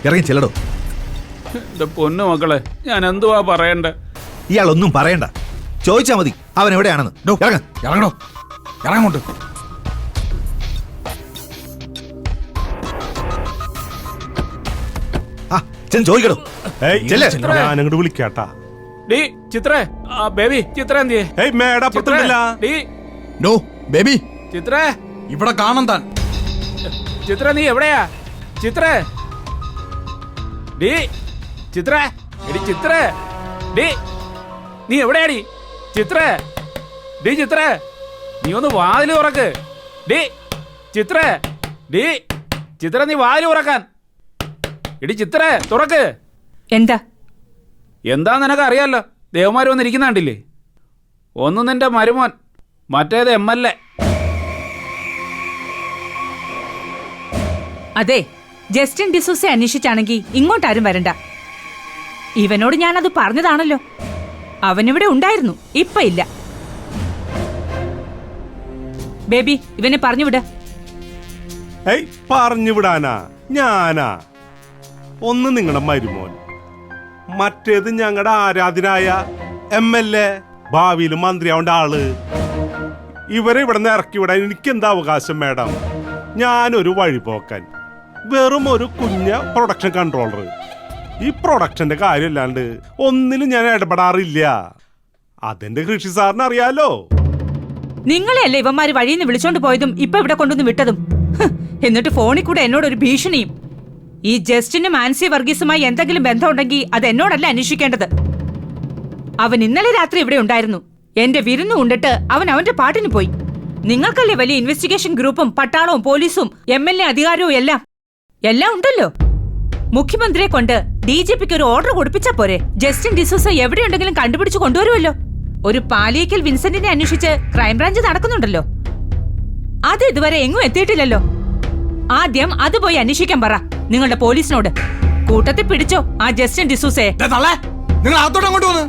ഇറങ്ങി ചെല്ലടോ. എന്റെ പൊന്നു മക്കളെ, ഞാൻ എന്തുവാ പറയണ്ടേ? ഇയാളൊന്നും പറയണ്ട, ചോദിച്ചാ മതി അവൻ എവിടെയാണെന്ന്. ഇറങ്ങണോ, ഇറങ്ങോട്ട്. ചോദിക്കടോ. ഞാനങ്ങോട്ട് വിളിക്കാട്ടാ. ഡീ ചിത്രേ, ബേബി ചിത്ര എന്തിയേ? നോ ബേബി, ചിത്രേ ഇവിടെ കാണാൻ താൻ. ചിത്ര നീ എവിടെയാ? ചിത്രേ, ഡീ ചിത്രേ, എടി ചിത്രേ, ഡീ നീ എവിടെയാടി? ചിത്രേ, ഡീ ചിത്രേ, നീ ഒന്ന് വാതില് തുറക്ക്. ഡീ ചിത്രേ, ഡീ ചിത്ര, നീ വാതില് തുറക്കാൻ. എടി ചിത്രേ, തുറക്ക്. എന്താ നിനക്ക് അറിയാലോ, ദേവന്മാർ വന്നിരിക്കുന്ന കണ്ടില്ലേ? ഒന്ന് നിന്റെ മരുമോൻ, മറ്റേത് MLA. അതെ, ജസ്റ്റിൻ ഡിസൂസെ അന്വേഷിച്ചാണെങ്കിൽ ഇങ്ങോട്ടാരും വരണ്ട. ഇവനോട് ഞാനത് പറഞ്ഞതാണല്ലോ. അവനിവിടെ ഉണ്ടായിരുന്നു, ഇപ്പൊ ഇല്ല. ബേബി, ഇവനെ പറഞ്ഞുവിട. പറഞ്ഞുവിടാനാ ഞാനാ? ഒന്ന് നിങ്ങളുടെ മരുമോൻ, മറ്റേത് ഞങ്ങളുടെ ആരാധനായ MLA, ഭാവിയിൽ മന്ത്രിയാവേണ്ട ആള്. ഇവരെ ഇവിടെ നിന്ന് ഇറക്കി വിടാൻ എനിക്ക് എന്താ അവകാശം മാഡം? ഞാനൊരു വഴിപോക്കൻ, വെറും ഒരു കുഞ്ഞ പ്രൊഡക്ഷൻ കൺട്രോളർ. ഈ പ്രൊഡക്ഷന്റെ കാര്യമല്ലാണ്ട് ഒന്നിലും ഞാൻ ഇടപെടാറില്ല. അതെന്റെ കൃഷി സാറിന് അറിയാലോ. നിങ്ങളെയല്ലേ ഇവന്മാര് വഴിയിൽ നിന്ന് വിളിച്ചോണ്ട് പോയതും ഇപ്പൊ ഇവിടെ കൊണ്ടുവന്ന് വിട്ടതും. എന്നിട്ട് ഫോണിൽ കൂടെ എന്നോടൊരു ഭീഷണിയും. ഈ ജസ്റ്റിനും ആൻസി വർഗീസുമായി എന്തെങ്കിലും ബന്ധമുണ്ടെങ്കിൽ അത് എന്നോടല്ല അന്വേഷിക്കേണ്ടത്. അവൻ ഇന്നലെ രാത്രി ഇവിടെ ഉണ്ടായിരുന്നു. എന്റെ വിരുന്ന് ഉണ്ടിട്ട് അവൻ അവന്റെ പാട്ടിന് പോയി. നിങ്ങൾക്കല്ലേ വലിയ ഇൻവെസ്റ്റിഗേഷൻ ഗ്രൂപ്പും പട്ടാളവും പോലീസും MLA അധികാരവും എല്ലാം ഉണ്ടല്ലോ. മുഖ്യമന്ത്രിയെ കൊണ്ട് DGPക്ക് ഒരു ഓർഡർ കൊടുപ്പിച്ചാ പോരെ? ജസ്റ്റിൻ ഡിസൂസ എവിടെയുണ്ടെങ്കിലും കണ്ടുപിടിച്ച് കൊണ്ടുവരുമല്ലോ. ഒരു പാലിയേക്കൽ വിൻസെന്റിനെ അന്വേഷിച്ച് ക്രൈംബ്രാഞ്ച് നടക്കുന്നുണ്ടല്ലോ. അത് ഇതുവരെ എങ്ങും എത്തിയിട്ടില്ലല്ലോ. ആദ്യം അത് പോയി അന്വേഷിക്കാൻ പറ നിങ്ങളുടെ പോലീസിനോട്. കൂട്ടത്തിൽ പിടിച്ചോ ആ ജസ്റ്റിൻ ഡിസൂസയെ. നിങ്ങൾ അകത്തോട്ട് അങ്ങോട്ട് വന്ന്.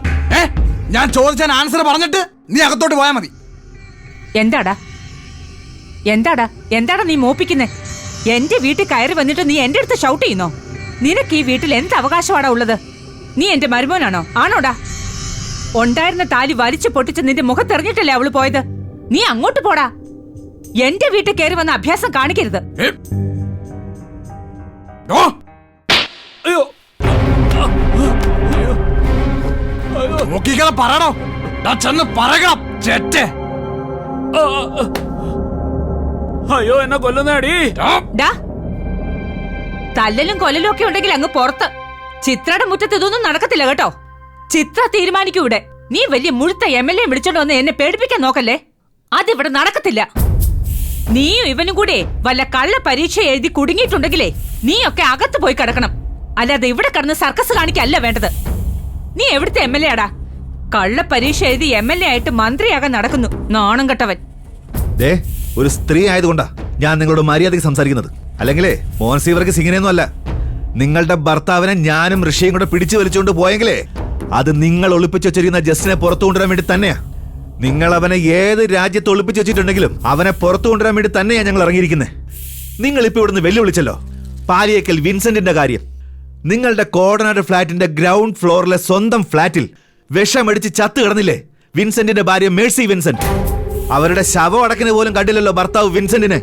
ഞാൻ ചോദിച്ചാൽ ആൻസർ പറഞ്ഞിട്ട് നീ അകത്തോട്ട് പോയാ മതി. എന്താടാ നീ മോപ്പിക്കുന്നേ? എന്റെ വീട്ടിൽ കയറി വന്നിട്ട് നീ എന്റെ അടുത്ത് ഷൗട്ട് ചെയ്യുന്നോ? നിനക്ക് ഈ വീട്ടിൽ എന്ത് അവകാശമാടാ ഉള്ളത്? നീ എന്റെ മരുമോനാണോ? ആണോടാ? ഉണ്ടായിരുന്ന താലി വലിച്ചു പൊട്ടിച്ച് നിന്റെ മുഖത്തെറിഞ്ഞിട്ടല്ലേ അവള് പോയത്? നീ അങ്ങോട്ട് പോടാ. എന്റെ വീട്ടിൽ കയറി വന്ന അഭ്യാസം കാണിക്കരുത്. പറയണോ? ചെന്ന് പറയണം. അയ്യോ, എന്നെ കൊല്ലുന്നേടി. തല്ലലും കൊല്ലലും ഒക്കെ ഉണ്ടെങ്കിൽ അങ്ങ് പുറത്ത്. ചിത്രയുടെ മുറ്റത്ത് ഇതൊന്നും നടക്കത്തില്ല കേട്ടോ. ചിത്ര തീരുമാനിക്കൂടെ. നീ വലിയ മുഴുത്ത MLA വിളിച്ചോണ്ട് വന്ന് എന്നെ പേടിപ്പിക്കാൻ നോക്കല്ലേ. അതിവിടെ നടക്കത്തില്ല. നീയും ഇവനും കൂടെ വല്ല കള്ള പരീക്ഷ എഴുതി കുടുങ്ങിയിട്ടുണ്ടെങ്കിലേ നീയൊക്കെ അകത്ത് പോയി കിടക്കണം. അല്ലാതെ ഇവിടെ കിടന്ന് സർക്കസ് കാണിക്കല്ല വേണ്ടത്. നീ എവിടുത്തെ MLA ആടാ? കള്ള പരീക്ഷ എഴുതി MLA ആയിട്ട് മന്ത്രിയാകാൻ നടക്കുന്നു, നാണം കെട്ടവൻ. ഒരു സ്ത്രീ ആയതുകൊണ്ടാ ഞാൻ നിങ്ങളോട് മര്യാദയ്ക്ക് സംസാരിക്കുന്നത്. അല്ലെങ്കിലേ മോൻസി വർഗീസ് ഇങ്ങനെയൊന്നും അല്ല. നിങ്ങളുടെ ഭർത്താവിനെ ഞാനും ഋഷിയും കൂടെ പിടിച്ചു വലിച്ചുകൊണ്ട് പോയെങ്കിലേ അത് നിങ്ങൾ ഒളിപ്പിച്ചു വെച്ചിരിക്കുന്ന ജസ്റ്റിനെ പുറത്തു കൊണ്ടുവരാൻ വേണ്ടി തന്നെയാ. നിങ്ങൾ അവനെ ഏത് രാജ്യത്ത് ഒളിപ്പിച്ചു വെച്ചിട്ടുണ്ടെങ്കിലും അവനെ പുറത്തു കൊണ്ടുവരാൻ വേണ്ടി തന്നെയാ ഞങ്ങൾ ഇറങ്ങിയിരിക്കുന്നത്. നിങ്ങൾ ഇപ്പൊ ഇവിടുന്ന് വെല്ലുവിളിച്ചല്ലോ പാലിയേക്കൽ വിൻസെന്റിന്റെ കാര്യം. നിങ്ങളുടെ കോർഡിനേറ്റർ ഫ്ലാറ്റിന്റെ ഗ്രൗണ്ട് ഫ്ലോറിലെ സ്വന്തം ഫ്ലാറ്റിൽ വിഷമടിച്ച് ചത്തു കിടന്നില്ലേ വിൻസെന്റിന്റെ ഭാര്യ മേഴ്സി വിൻസെന്റ്? അവരുടെ ശവം അടക്കിന് പോലും കണ്ടില്ലല്ലോ ഭർത്താവ് വിൻസെന്റിനെ.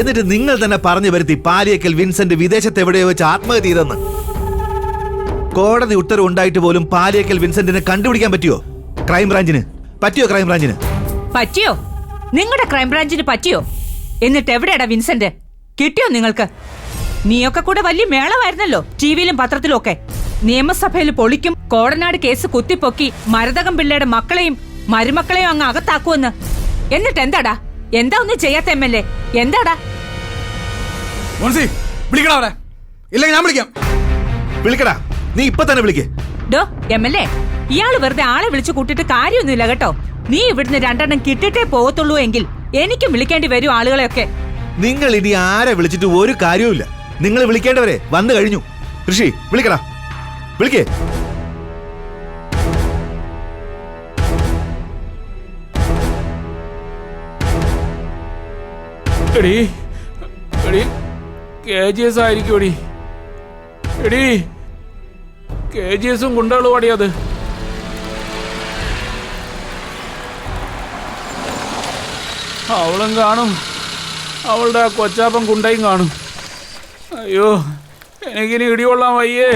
എന്നിട്ട് നിങ്ങൾ തന്നെ പറഞ്ഞു വരുത്തി പാലിയേക്കൽ വിൻസെന്റ് വിദേശത്ത് എവിടെയോ വെച്ച് ആത്മഹത്യ ചെയ്തെന്ന്. കോടതി ഉത്തരവ് ഉണ്ടായിട്ട് പോലും പാലിയേക്കൽ വിൻസെന്റിനെ കണ്ടുപിടിക്കാൻ പറ്റിയോ ക്രൈംബ്രാഞ്ചിന്? പറ്റിയോ? നിങ്ങളുടെ ക്രൈംബ്രാഞ്ചിന് പറ്റിയോ? എന്നിട്ട് എവിടെയാടാ വിൻസെന്റ്? കിട്ടിയോ നിങ്ങൾക്ക്? നീയൊക്കെ കൂടെ വലിയ മേളമായിരുന്നല്ലോ ടിവിയിലും പത്രത്തിലും ഒക്കെ. നിയമസഭയിൽ പൊളിക്കും, കോടനാട് കേസ് കുത്തിപ്പൊക്കി മരതകം പിള്ളയുടെ മക്കളെയും മരുമക്കളെയും അങ്ങ് അകത്താക്കുമെന്ന്. എന്നിട്ട് എന്താടാ? എന്താ ഒന്നും ചെയ്യാത്ത MLA? എന്താടാ? ഇല്ലെങ്കിൽ ഞാൻ വിളിക്കാം. വിളിക്കടാ, നീ ഇപ്പൊ തന്നെ വിളിക്കേ. MLA, ഇയാള് വെറുതെ ആളെ വിളിച്ചു കൂട്ടിട്ട് കാര്യമൊന്നുമില്ല കേട്ടോ. നീ ഇവിടുന്ന് 2 എണ്ണം കിട്ടിട്ടേ പോകത്തുള്ളൂ എങ്കിൽ എനിക്കും വിളിക്കേണ്ടി വരും ആളുകളെയൊക്കെ. നിങ്ങൾ ഇനി ആരെ വിളിച്ചിട്ട് ഒരു കാര്യവുമില്ല. നിങ്ങൾ വിളിക്കേണ്ടവരെ വന്നു കഴിഞ്ഞു. ഋഷി വിളിക്കടാ, വിളിക്കേ. KGS ആയിരിക്കും. എടീ KGS ഗുണ്ടകളും പാടിയത്. അവളും കാണും, അവളുടെ ആ കൊച്ചാപ്പൻ ഗുണ്ടയും കാണും. അയ്യോ, എനിക്കിനി ഇടികൊള്ളാൻ വയ്യേ.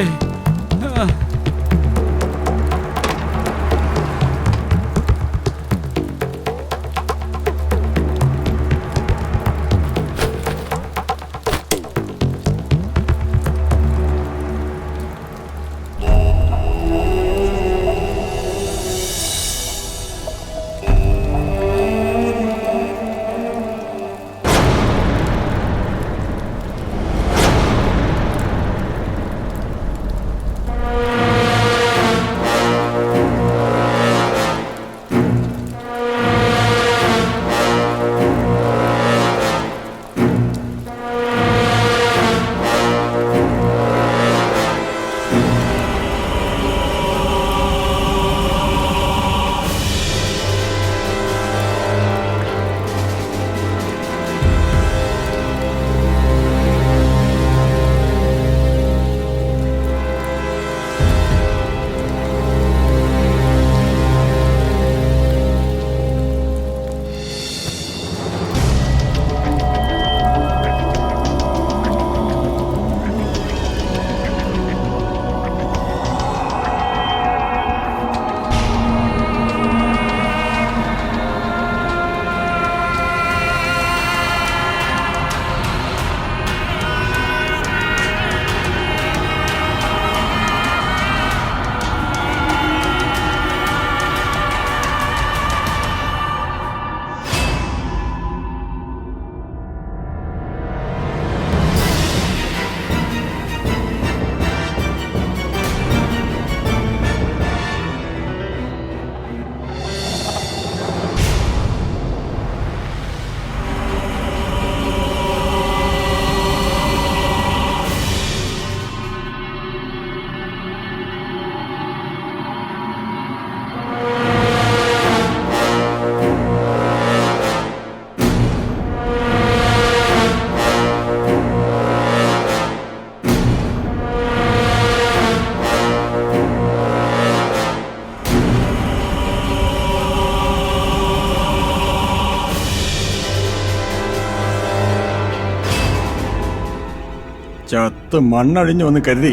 ചത്ത് മണ്ണഴിഞ്ഞു വന്ന് കരുതി.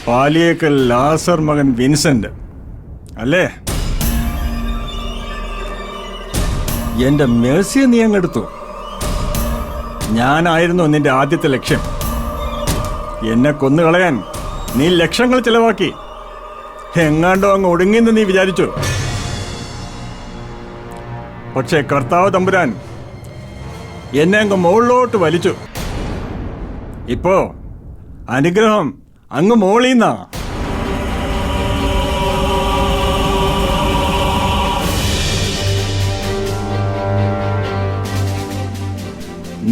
പാലിയേക്കൽ ലാസർ മകൻ വിൻസെന്റ് അല്ലേ? എന്റെ മേഴ്സിയെ നീ അങ്ങെടുത്തു. ഞാനായിരുന്നു നിന്റെ ആദ്യത്തെ ലക്ഷ്യം. എന്നെ കൊന്നുകളയാൻ നീ ലക്ഷങ്ങൾ ചെലവാക്കി. എങ്ങാണ്ടോ അങ്ങ് ഒടുങ്ങിയെന്ന് നീ വിചാരിച്ചു. പക്ഷേ കർത്താവ് തമ്പുരാൻ എന്നെ അങ്ങ് മുകളിലോട്ട് വലിച്ചു. ഇപ്പോ അനുഗ്രഹം അങ്ങ് മോളീന്നാ.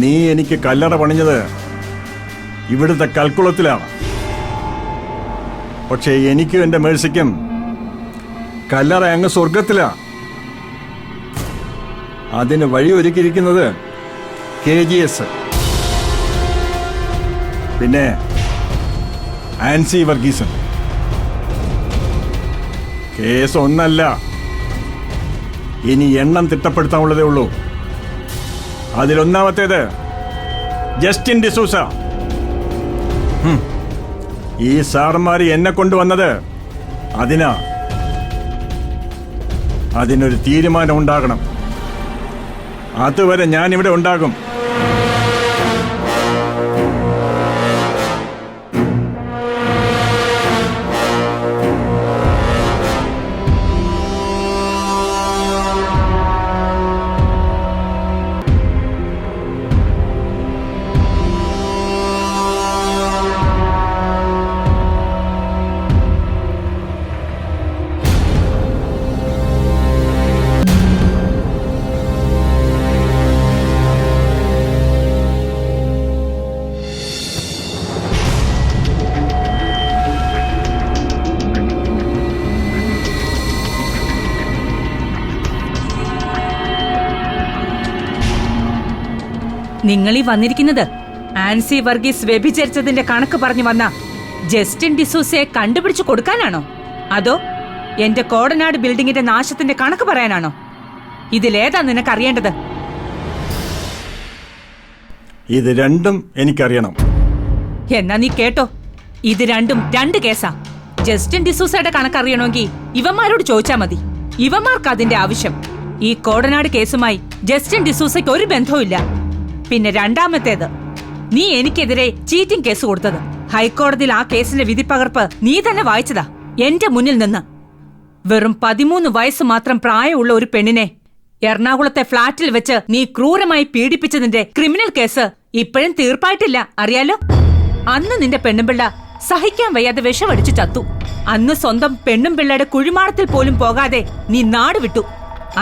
നീ എനിക്ക് കല്ലറ പണിഞ്ഞത് ഇവിടുത്തെ കൽക്കുളത്തിലാണ്. പക്ഷേ എനിക്കും എന്റെ മേഴ്സിക്കും കല്ലറ അങ്ങ് സ്വർഗത്തിലാ. അതിന് വഴിയൊരുക്കിയിരിക്കുന്നത് KGS, പിന്നെ ആൻസി വർഗീസും. കേസ് ഒന്നല്ല, ഇനി എണ്ണം തിട്ടപ്പെടുത്താനുള്ളതേ ഉള്ളൂ. അതിലൊന്നാമത്തേത് ജസ്റ്റിൻ ഡിസൂസ. ഈ സാർമാര് എന്നെ കൊണ്ടുവന്നത് അതിനൊരു തീരുമാനം ഉണ്ടാകണം. അതുവരെ ഞാൻ ഇവിടെ ഉണ്ടാകും. നിങ്ങൾ ഈ വന്നിരിക്കുന്നത് ആൻസി വർഗീസ് വ്യഭിചരിച്ചതിന്റെ കണക്ക് പറഞ്ഞു വന്ന ജസ്റ്റിൻ ഡിസൂസയെ കണ്ടുപിടിച്ചു കൊടുക്കാനാണോ, അതോ എന്റെ കോടനാട് ബിൽഡിങ്ങിന്റെ നാശത്തിന്റെ കണക്ക് പറയാനാണോ? ഇതിലേതാ നിനക്കറിയേണ്ടത്? ഇത് രണ്ടും എനിക്കറിയണം. എന്നാ നീ കേട്ടോ, ഇത് രണ്ടും രണ്ട് കേസാ. ജസ്റ്റിൻ ഡിസൂസയുടെ കണക്കറിയണമെങ്കിൽ ഇവന്മാരോട് ചോദിച്ചാ മതി. ഇവന്മാർക്ക് അതിന്റെ ആവശ്യം. ഈ കോടനാട് കേസുമായി ജസ്റ്റിൻ ഡിസൂസയ്ക്ക് ഒരു ബന്ധവുമില്ല. പിന്നെ രണ്ടാമത്തേത്, നീ എനിക്കെതിരെ ചീറ്റിംഗ് കേസ് കൊടുത്തത്. ഹൈക്കോടതിയിൽ ആ കേസിന്റെ വിധിപ്പകർപ്പ് നീ തന്നെ വായിച്ചതാ എന്റെ മുന്നിൽ നിന്ന്. വെറും 13 വയസ്സ് മാത്രം പ്രായമുള്ള ഒരു പെണ്ണിനെ എറണാകുളത്തെ ഫ്ളാറ്റിൽ വെച്ച് നീ ക്രൂരമായി പീഡിപ്പിച്ചതിന്റെ ക്രിമിനൽ കേസ് ഇപ്പോഴും തീർപ്പായിട്ടില്ല, അറിയാലോ. അന്ന് നിന്റെ പെണ്ണുമ്പിള്ള സഹിക്കാൻ വയ്യാതെ വിഷമടിച്ചു ചത്തു. അന്ന് സ്വന്തം പെണ്ണും പിള്ളയുടെ കുഴിമാടത്തിൽ പോലും പോകാതെ നീ നാട് വിട്ടു.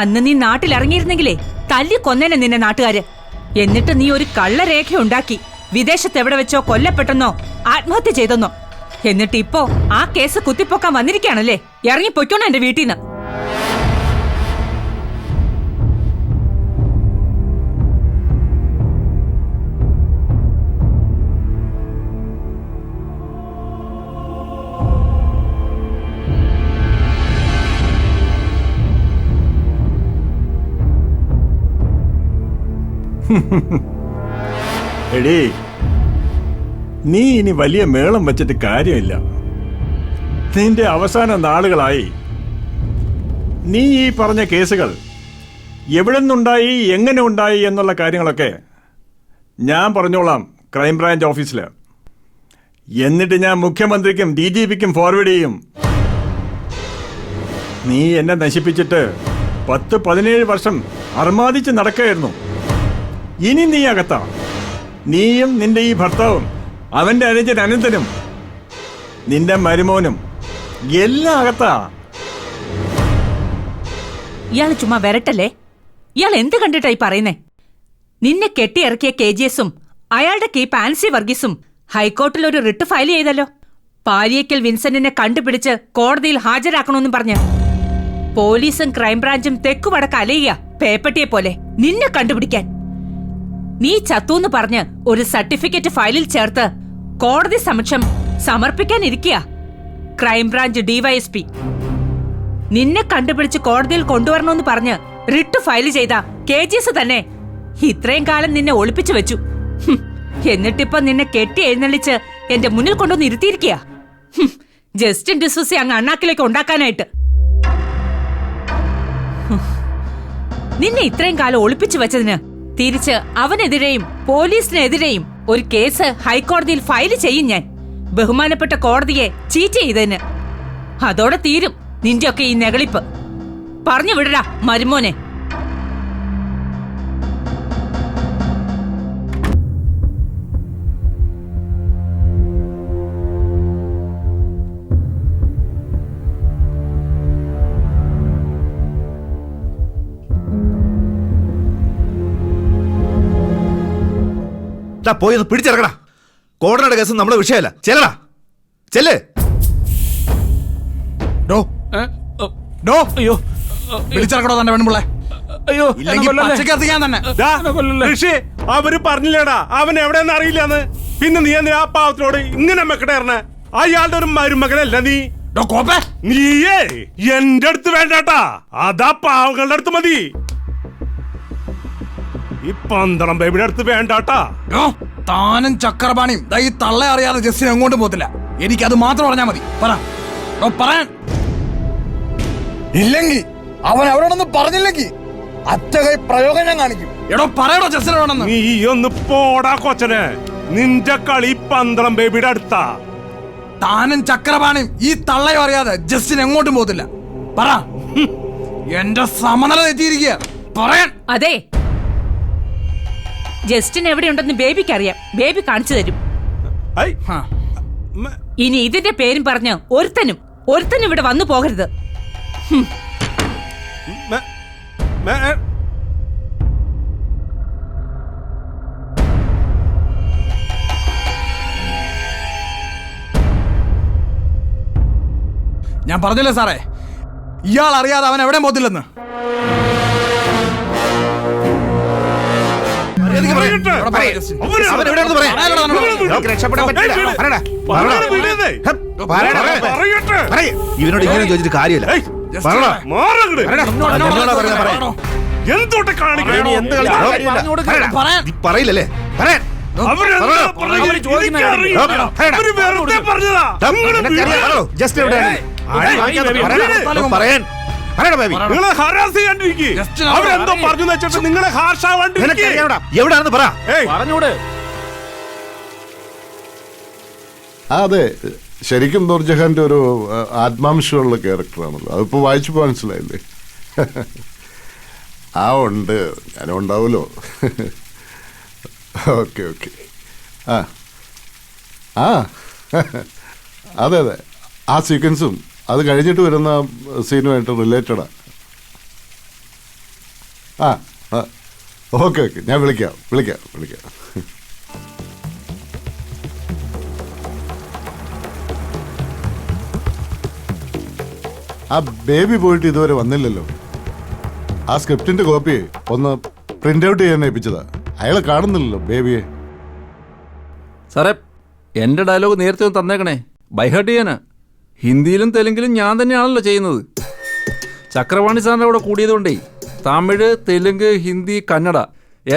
അന്ന് നീ നാട്ടിലിറങ്ങിയിരുന്നെങ്കിലേ തല്ലി കൊന്നേനെ നിന്നെ നാട്ടുകാര്. എന്നിട്ട് നീ ഒരു കള്ളരേഖ ഉണ്ടാക്കി വിദേശത്ത് എവിടെ വെച്ചോ കൊല്ലപ്പെട്ടെന്നോ ആത്മഹത്യ ചെയ്തെന്നോ. എന്നിട്ട് ഇപ്പോ ആ കേസ് കുത്തിപ്പൊക്കാൻ വന്നിരിക്കുകയാണല്ലേ. ഇറങ്ങിപ്പൊയ്ക്കോണോ എന്റെ വീട്ടിൽ നിന്ന്. എടീ, നീ ഇനി വലിയ മേളം വെച്ചിട്ട് കാര്യമില്ല. നിന്റെ അവസാന നാളുകളായി. നീ ഈ പറഞ്ഞ കേസുകൾ എവിടെ നിന്നുണ്ടായി, എങ്ങനെ ഉണ്ടായി എന്നുള്ള കാര്യങ്ങളൊക്കെ ഞാൻ പറഞ്ഞോളാം ക്രൈംബ്രാഞ്ച് ഓഫീസിൽ. എന്നിട്ട് ഞാൻ മുഖ്യമന്ത്രിക്കും DGPക്കും ഫോർവേഡ് ചെയ്യും. നീ എന്നെ നശിപ്പിച്ചിട്ട് 10-17 വർഷം അർമാദിച്ച് നടക്കുകയായിരുന്നു. ഇനി നീ അകത്താ. നീയും നിന്റെ ഈ ഭർത്താവും അവന്റെ അനുജൻ അനന്തനും നിന്റെ മരുമോനും എല്ലാം അകത്താ. ഇയാള് ചുമ്മാ വരട്ടല്ലേ. ഇയാൾ എന്ത് കണ്ടിട്ടായി പറയുന്നേ? നിന്നെ കെട്ടിയിറക്കിയ KGSഉം അയാളുടെ കീപ്പ് ആൻസി വർഗീസും ഹൈക്കോർട്ടിൽ ഒരു റിട്ട് ഫയൽ ചെയ്തല്ലോ. പാലിയേക്കൽ വിൻസെന്റിനെ കണ്ടുപിടിച്ച് കോടതിയിൽ ഹാജരാക്കണമെന്നും പറഞ്ഞ് പോലീസും ക്രൈംബ്രാഞ്ചും തെക്കുവടക്ക് അലയുക പേപ്പട്ടിയെ പോലെ നിന്നെ കണ്ടുപിടിക്കാൻ. നീ ചത്തൂന്ന് പറഞ്ഞ് ഒരു സർട്ടിഫിക്കറ്റ് ഫയലിൽ ചേർത്ത് കോടതി സമക്ഷം സമർപ്പിക്കാനിരിക്കുക ക്രൈംബ്രാഞ്ച് DYSP. നിന്നെ കണ്ടുപിടിച്ച് കോടതിയിൽ കൊണ്ടുവരണമെന്ന് പറഞ്ഞ് റിട്ട് ഫയൽ ചെയ്ത KGS തന്നെ ഇത്രയും കാലം നിന്നെ ഒളിപ്പിച്ചു വെച്ചു. എന്നിട്ടിപ്പോ നിന്നെ കെട്ടി എഴുന്നള്ളിച്ച് എന്റെ മുന്നിൽ കൊണ്ടുവന്ന് ഇരുത്തിയിരിക്കുക ജസ്റ്റിൻ ഡിസൂസയെ അങ്ങ് അണ്ണാക്കിലേക്ക് ഉണ്ടാക്കാനായിട്ട്. നിന്നെ ഇത്രയും കാലം ഒളിപ്പിച്ചു വെച്ചതിന് തിരിച്ച് അവനെതിരെയും പോലീസിനെതിരെയും ഒരു കേസ് ഹൈക്കോടതിയിൽ ഫയൽ ചെയ്യും ഞാൻ, ബഹുമാനപ്പെട്ട കോടതിയെ ചീറ്റ് ചെയ്തതിന്. അതോടെ തീരും നിന്റെയൊക്കെ ഈ നെകളിപ്പ്. പറഞ്ഞു വിടടാ മരുമോനെ. പോയി ഒന്ന് പിടിച്ചിറക്കടാ. കോടനാട് കേസ് നമ്മുടെ വിഷയമല്ല. ചെല്ലടാ, ചെല്ലേ. ഡോ ഡോ അയ്യോ വിളിച്ചിറക്കടോ തന്നെ പെണ്ണുപിള്ളേ. അയ്യോ ഇല്ലെങ്കിൽ പച്ചയ്ക്ക് കത്തിക്കാൻ തന്നെ. ദാ, കൊല്ലല്ലേ. ഋഷി, അവര് പറഞ്ഞില്ലേടാ അവൻ എവിടെയെന്ന് അറിയില്ലാന്ന്. പിന്നെ നീ എന്തിനാ ആ പാവത്തിനോട് ഇങ്ങനെ മെക്കടേറണ? അയാളുടെ ഒരു മരുമകനല്ല നീ. ഡോ കോപ്പേ, നീയേ എന്റെ അടുത്ത് വേണ്ടാട്ടാ, അതാ പാവങ്ങളുടെ അടുത്ത് മതി. ഈ 12 ബേബിയുടെ അടുത്ത് വേണ്ടാട്ടാ. ഡോ താനും ചക്രപാണിയും ഈ തള്ള അറിയാതെ ജസ്റ്റിന് എങ്ങോട്ടും പോകത്തില്ല. എനിക്കത് മാത്രം പറഞ്ഞാൽ മതി. പറ ഡോ, പറയാൻ. ഇല്ലെങ്കിൽ അവൻ അവരോടൊന്നും പറഞ്ഞില്ലെങ്കിൽ അറ്റകൈ പ്രയോഗം ഞാൻ കാണിക്കും. എടോ പറയടോ ജസ്റ്റിന് വേണമെന്ന്. നീ ഒന്ന് പോടാ കൊച്ചനെ. നിന്റെ കളി 12 ബേബിയുടെ അടുത്താ. താനും ചക്രപാണിയും ഈ തള്ളയും അറിയാതെ ജസ്റ്റിന് എങ്ങോട്ടും പോകത്തില്ല. പറ. എന്റെ സമനില തെറ്റിയിരിക്കുക. പറയാൻ. അതെ, ജസ്റ്റിൻ എവിടെയുണ്ടെന്ന് ബേബിക്ക് അറിയാം. ബേബി കാണിച്ചു തരും. ഐ, ഹാ. ഇനി ഇതിന്റെ പേരും പറഞ്ഞ് ഒരുത്തനും ഇവിടെ വന്നു പോകരുത്. മ- മ- ഞാൻ പറഞ്ഞില്ലേ സാറേ, ഇയാൾ അറിയാതെ അവൻ എവിടെയും പോകത്തില്ലെന്ന്. എന്തൊക്കെ പറയാ? പറയട്ടെ. പറയ്. അവര് അവൻ എവിടെയാണെന്ന് പറയാം. നമുക്ക് രക്ഷപ്പെടാൻ പറ്റില്ല. പറയടാ. പറയടാ. ഹെപ്. പറയടാ. പറയട്ടെ. പറയ്. ഇവനോട് ഇങ്ങനെ ചോദിച്ചിട്ട് കാര്യമില്ല. ഏയ്, പറയടാ. മാറങ്ങട്. പറയടാ. എന്നോടാ പറയുന്നത് പറയാം. എന്തൊട്ട് കാണിക്കണം എന്ത് കളിക്കാൻ കാര്യമില്ല. പറയടാ. പറയാൻ. നീ പറയില്ലല്ലേ പറയാൻ. അവരെന്താ പറയടാ. പറഞ്ഞത്? അവര് ചോദിക്കുന്ന എനിക്കറിയില്ല. പറയടാ. അവര് വെറുതെ പറഞ്ഞതാ. ജസ്റ്റ് എവിടെയാണ് പറയാൻ പറയടാ ബേബി. നിങ്ങളെ ഹരാസ് ചെയ്യാണ്ടിരിക്കുക. Just അവരെന്തോ പറഞ്ഞു വെച്ചിട്ട് നിങ്ങളെ ഹാർഷാവാണ്ടിരിക്കുക. നിനക്കറിയാവടാ എവിടാണെന്ന് പറ. ഏയ്, പറഞ്ഞൂടെ അതെ, ശരിക്കും നൂർജഹാന്റെ ഒരു ആത്മാംശമുള്ള ക്യാരക്ടറാണല്ലോ. അതിപ്പോൾ വായിച്ചപ്പോൾ മനസ്സിലായില്ലേ? ആ ഉണ്ട്, ഞാനും ഉണ്ടാവുമല്ലോ. Okay okay. ആ ആ അതെ അതെ, ആ സീക്വൻസും അത് കഴിഞ്ഞിട്ട് വരുന്ന സീനുമായിട്ട് റിലേറ്റഡാ. ആ ആ ഓക്കെ ഓക്കെ, ഞാൻ വിളിക്കാം. ആ ബേബി പോയിട്ട് ഇതുവരെ വന്നില്ലല്ലോ. ആ സ്ക്രിപ്റ്റിന്റെ കോപ്പി ഒന്ന് പ്രിന്റ് ഔട്ട് ചെയ്യാൻ ഏൽപ്പിച്ചതാ. അയാളെ കാണുന്നില്ലല്ലോ ബേബിയെ. സാറേ, എൻ്റെ ഡയലോഗ് നേരത്തെ ഒന്ന് തന്നേക്കണേ, ബൈഹേർട്ട് ചെയ്യാനാ. ഹിന്ദിയിലും തെലുങ്കിലും ഞാൻ തന്നെയാണല്ലോ ചെയ്യുന്നത്. ചക്രവാണി സാറിൻ്റെ കൂടെ കൂടിയതുകൊണ്ടേ തമിഴ്, തെലുങ്ക്, ഹിന്ദി, കന്നഡ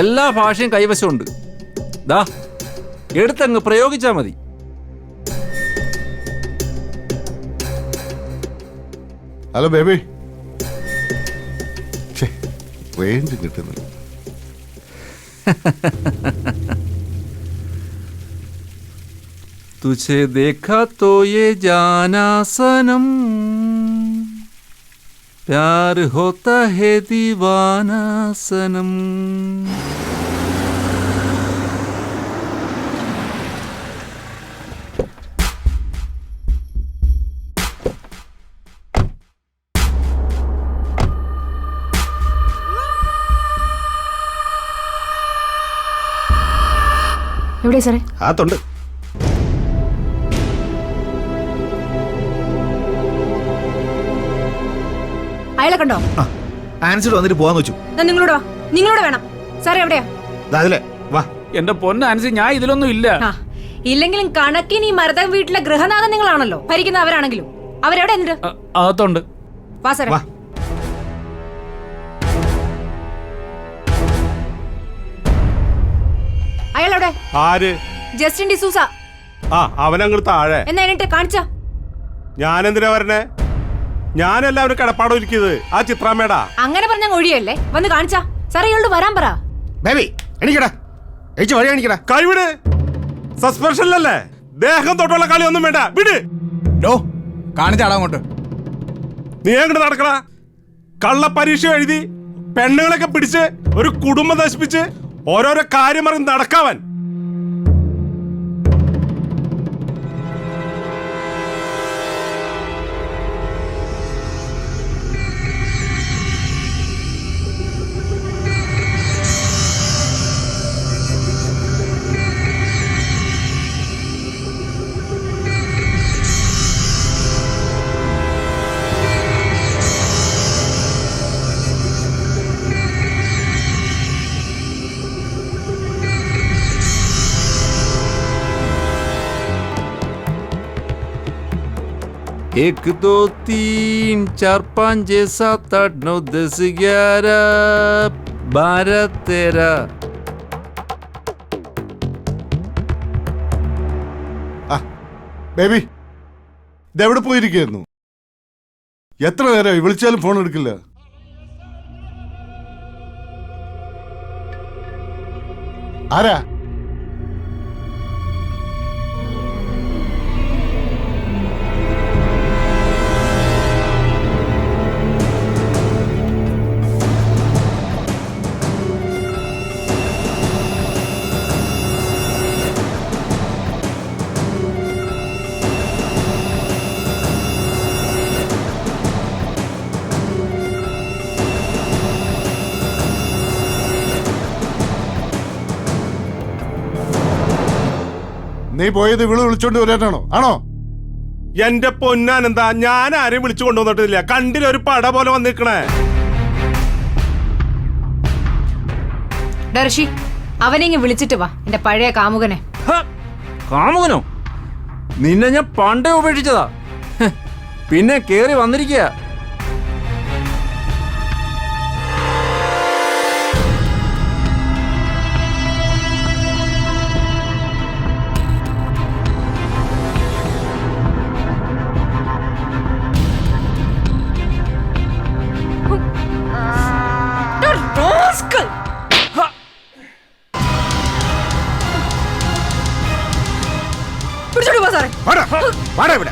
എല്ലാ ഭാഷയും കൈവശമുണ്ട്. ദാ എടുത്തങ്ങ് പ്രയോഗിച്ചാൽ മതി. Hello baby. റേഞ്ച് കിട്ടുന്നില്ല. तुझे देखा तो ये जाना सनम, प्यार होता है दीवाना सनम. എവിടെ സാറേ? ആത്തുണ്ട്. അയാളെ കണ്ടോ? ആൻസർ വന്നിട്ട് പോവാന്ന് വെച്ചു. നിങ്ങളോട് വാ, നിങ്ങളോട് വേണം. സാറേ എവിടെയാ? അതിലെ വാ. എന്റെ പൊന്നാൻസി, ഞാൻ ഇതിലൊന്നും ഇല്ല. ആ, ഇല്ലെങ്കിലും കണക്കിന് ഈ മരതക വീട്ടിലെ ഗൃഹനാഥൻ നിങ്ങളാണല്ലോ, ഭരിക്കുന്ന അവരാണെങ്കിലും. അവരെവിടെ എന്നിട്ട്? അകത്തുണ്ട്. വാ സാറേ. വാ. അയാളെവിടെ? ആര്? ജസ്റ്റിൻ ഡിസൂസ. ആ, അവനങ്ങ് താഴെ. എന്നാ എന്നിട്ട് കാണിച്ചാ? ഞാനെന്തിനാ വരണേ? ഞാനെല്ലാവരും കിടപ്പാടം ഇരിക്കുന്നത് ആ ചിത്രാമ്മേടാ. അങ്ങനെ പറഞ്ഞ ഒഴിയല്ലേ, വന്ന് കാണിച്ചാ. സാറേ ഇയാളോട് വരാൻ പറ. ബേബി എണീക്കടാ. എഴുതി വഴി കാണിക്കടാ. കൈവിട്. സസ്പെൻഷനിലല്ലേ? ദേഹം തൊട്ടുള്ള കളി ഒന്നും വേണ്ട, വിട്. ഡോ കാണിച്ചാടാ അങ്ങോട്ട്. നീ അങ്ങോട്ട് നടക്കടാ. കള്ള പരീക്ഷ എഴുതി പെണ്ണുങ്ങളൊക്കെ പിടിച്ച് ഒരു കുടുംബം നശിപ്പിച്ച് ഓരോരോ കാര്യം പറഞ്ഞ് നടക്കാവൻ. एक दो तीन चार पाँच छः सात आठ नौ 10 11 12 13. ബേബി ഇതെവിടെ പോയിരിക്കുന്നു? എത്ര നേരമായി വിളിച്ചാലും ഫോൺ എടുക്കില്ല. ആരാ? നീ പോയത് ഇവള് വിളിച്ചോണ്ട് വരാനാണോ? ആണോ? എന്റെ പൊന്നാനെന്താ, ഞാൻ ആരെയും വിളിച്ചു കൊണ്ടുവന്നിട്ടില്ല. കണ്ടില്ല, ഒരു പട പോലെ വന്നിരിക്കണേ. ഡർഷി അവനെങ്ങ് വിളിച്ചിട്ട് വാ, എന്റെ പഴയ കാമുകനെ. ഹ, കാമുകനോ? നിന്നെ ഞാൻ പണ്ടേ ഉപേക്ഷിച്ചതാ. ഹ്, പിന്നെ കേറി വന്നിരിക്കുക. rascal! പിടിച്ചോണ്ട് പോ സാറേ. വാടാ, വാടാ ഇവിടെ.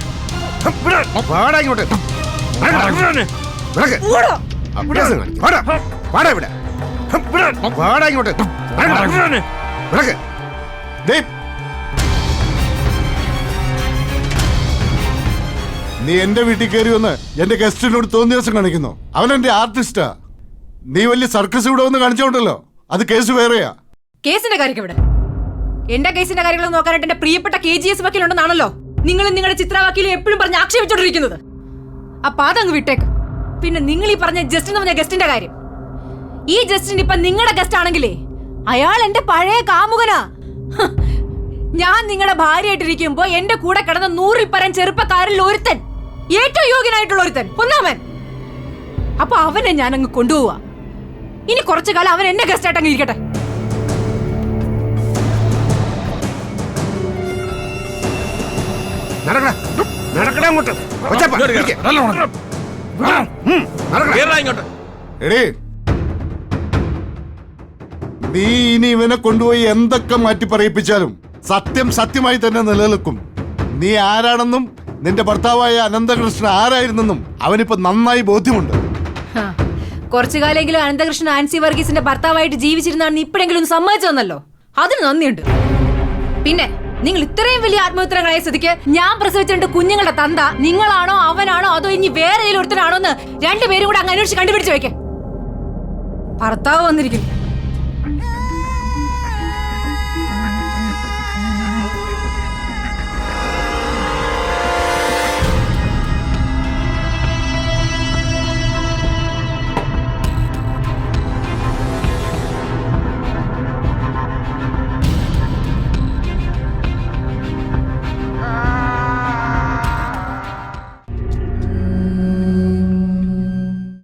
ഇവിടെ, വാടാ ഇങ്ങോട്ട്. വിളക്ക്. ഓടോ. അഭ്യാസം കാണിക്ക്. വാടാ, വാടാ ഇവിടെ. വാടാ ഇങ്ങോട്ട്. വിളക്ക്. ദേ, നീ എന്റെ വീട്ടിൽ കയറി വന്ന് എന്റെ ഗസ്റ്റിനോട് തോന്നിയ ദിവസം കാണിക്കുന്നു. അവൻ എന്റെ ആർട്ടിസ്റ്റാ. നീ വലിയ സർക്കസ് ഇവിടെ വന്ന് കാണിച്ചോണ്ടല്ലോ, അത് കേസ് വേറെയാ. കേസിന്റെ കാര്യം ഇവിടെ. എന്റെ കേസിന്റെ കാര്യങ്ങൾ നോക്കാനായിട്ട് എന്റെ പ്രിയപ്പെട്ട KGS വക്കീലുണ്ടെന്നാണല്ലോ നിങ്ങളും നിങ്ങളുടെ ചിത്രവക്കീലും എപ്പോഴും പറഞ്ഞ് ആക്ഷേപിച്ചോണ്ടിരിക്കുന്നത്. അപ്പൊ അതങ്ങ് വിട്ടേക്ക്. പിന്നെ നിങ്ങൾ ഈ പറഞ്ഞ ജസ്റ്റിൻ എന്ന് പറഞ്ഞ ഗസ്റ്റിന്റെ കാര്യം, ഈ ജസ്റ്റിൻ ഇപ്പൊ നിങ്ങളുടെ ഗസ്റ്റ് ആണെങ്കിലേ അയാൾ എന്റെ പഴയ കാമുകനാ. ഹ്, ഞാൻ നിങ്ങളുടെ ഭാര്യയായിട്ടിരിക്കുമ്പോ എന്റെ കൂടെ കിടന്ന 100-ൽ പരം ചെറുപ്പക്കാരിൽ ഒരുത്തൻ, ഏറ്റവും യോഗ്യനായിട്ടുള്ള ഒരുത്തൻ, ഒന്നാമൻ. അപ്പൊ അവനെ ഞാൻ അങ്ങ് കൊണ്ടുപോവാ. ഇനി കുറച്ചു കാലം അവൻ എന്റെ ഗസ്റ്റ് ആയിട്ട് അങ്ങ് ഇരിക്കട്ടെ. നടക്കടാ, നടക്കടാ അങ്ങോട്ട്. കൊച്ചപ്പ, ഇരിക്ക്. നടക്കടാ. എടേ, നീ ഇനി ഇവനെ കൊണ്ടുപോയി എന്തൊക്കെ മാറ്റി പറയിപ്പിച്ചാലും സത്യം സത്യമായി തന്നെ നിലനിൽക്കും. നീ ആരാണെന്നും നിന്റെ ഭർത്താവായ അനന്തകൃഷ്ണൻ ആരായിരുന്നെന്നും അവനിപ്പോ നന്നായി ബോധ്യമുണ്ട്. കുറച്ചു കാലെങ്കിലും അനന്തകൃഷ്ണൻ ആൻസി വർഗീസിന്റെ ഭർത്താവായിട്ട് ജീവിച്ചിരുന്നാണെന്ന് ഇപ്പോഴെങ്കിലും ഒന്ന് സമ്മതിച്ചു തന്നല്ലോ, അതിന് നന്ദിയുണ്ട്. പിന്നെ നിങ്ങൾ ഇത്രയും വലിയ ആത്മഹത്യങ്ങളായ സ്ഥിതിക്ക് ഞാൻ പ്രസവിച്ച 2 കുഞ്ഞുങ്ങളുടെ തന്ത നിങ്ങളാണോ അവനാണോ അതോ ഇനി വേറെ ഏതെങ്കിലും ഒരുത്തനാണോ എന്ന് രണ്ടുപേരും കൂടെ അങ്ങ് അന്വേഷിച്ച് കണ്ടുപിടിച്ച് വെക്കേ. ഭർത്താവ് വന്നിരിക്കും.